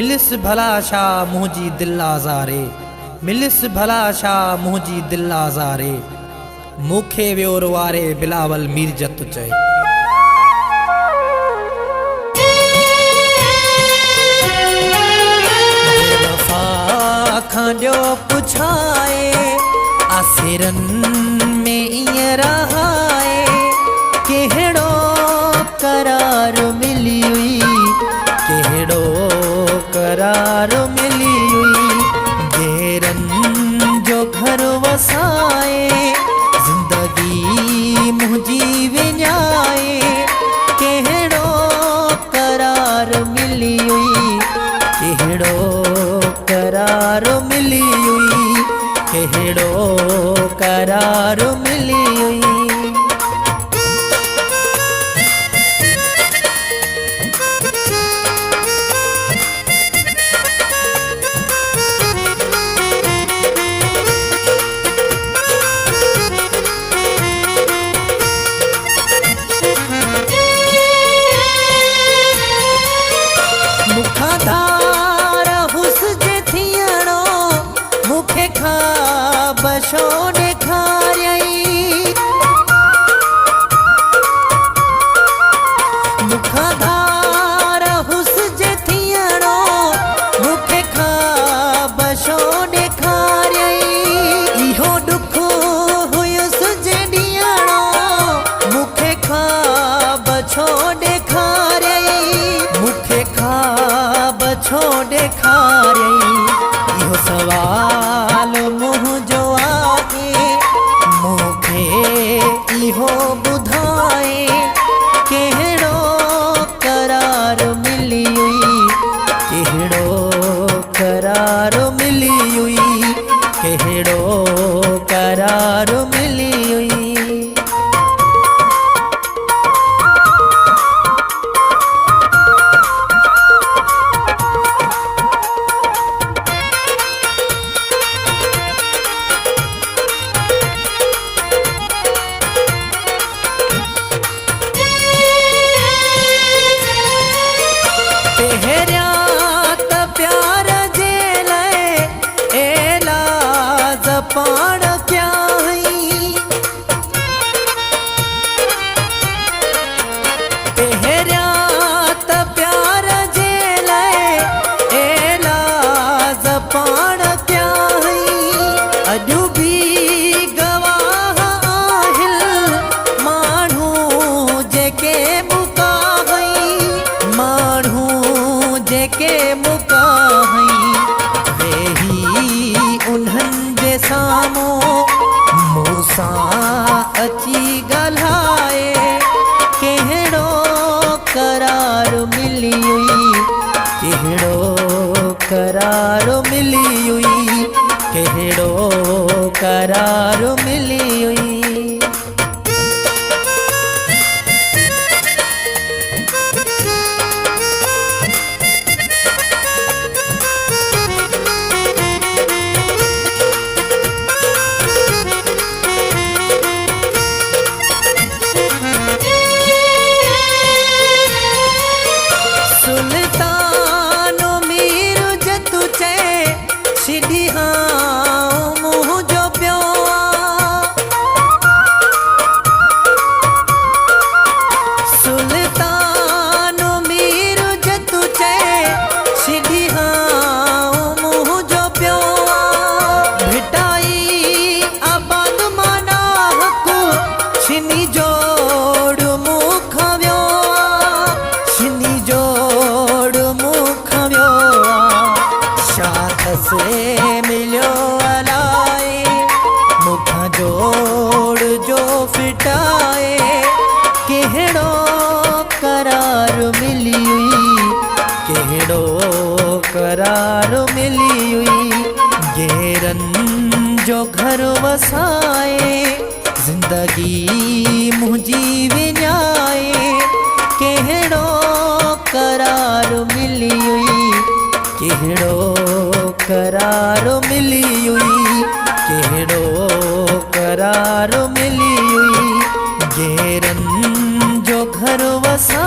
मिलिस भला छा मुंहिंजी दिल आज़ारे, मिलिस भला छा मुंहिंजी दिल आज़ारे, मूंखे वियो रुआरे बिलावल मीरजत चए। बेवफा खां ॾियो पुछाए, आसिरन में ईअं रहाए, कहिड़ो करार मिली हुई, कहिड़ो करार मिली हुई, गेरन जो घर वसाए, जिंदगी मुंहिंजी विञाए, कहिड़ो करार मिली हुई, कहिड़ो करार मिली हुई, कहिड़ो करार मिली हुई। मुखाधार हुस्न थियणो मूंखे ख्वाब छो ॾेखारियई, मुखाधार हुस्न थियणो मूंखे ख्वाब छो ॾेखारियई, इहो ॾुख हुयुसि जे ॾियणो मूंखे ख्वाब छो ॾेखारियई, मूंखे ख्वाब छो ॾेखारियई। इहो सवाल मुंहिंजो आहे, मूंखे इहो ॿुधाए, कहिड़ो करार मिली हुई, कहिड़ो करार मिली हुई, कहिड़ो करार मिली हुई। पाण क्या हई, पहिरियां त प्यार जे लाइ एलाज़ पाण क्या हई, अॼु बि गवाह आहिनि माण्हू जेके मुका हई, माण्हू जेके मुका हई, वेही उन्हनि जे साम्हूं मूंसां अची ॻाल्हाए, कहिड़ो करार मिली हुई, कहिड़ो करार मिली हुई, कहिड़ो करार मिली हुई। सुल्तानो मीरजत चए, सिधी हाँ मुंहिंजो पियो आ, सुल्तानो मीरजत चए, सिधी हाँ मुंहिंजो पियो आ, भिटाई आबाद माना हक़ छिनी जोड़ मुख वियो आ, छिनी जोड़ मुख वियो आ, शाख से मिलियो अलाए, मुख जोड़ जो फिटाए, कहिड़ो करार मिली हुई, कहिड़ो करार मिली हुई, गेरन जो घर वसाए, जिंदगी मुंहिंजी विञाए, कहिड़ो करार मिली हुई, कहिड़ो करार मिली हुई, कहिड़ो करार मिली हुई, गेरन जो घर वसा